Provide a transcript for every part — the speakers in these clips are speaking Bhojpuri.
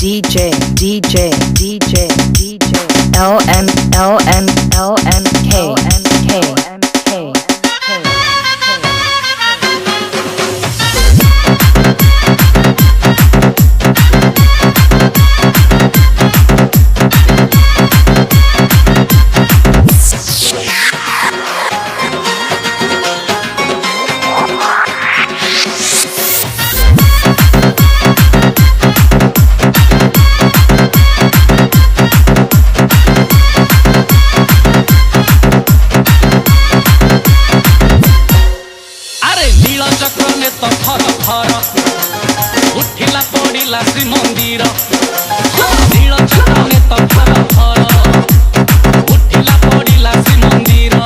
DJ LMK. उठिला पड़िला श्रीमंदिर नील चक्रने तो थर थर उठिला पड़िला श्रीमंदिर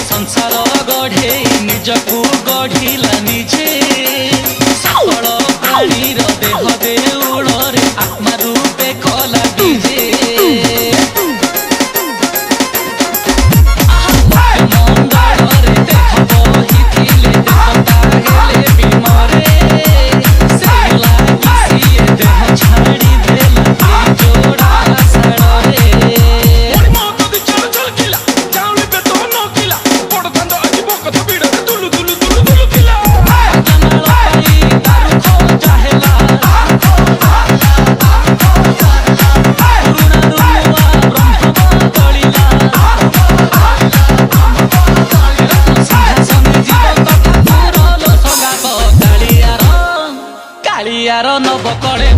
संसार गढ़े निजकू गढ़िला निजे सकल प्राणीर देह देउड़े आत्मा रूपे कला डीजे मंडଳରେ देह बहिथिले देवता हेले बिमरे से लागि सिए देह छाड़ी देला जोड़ा साड़े कालियार नव करे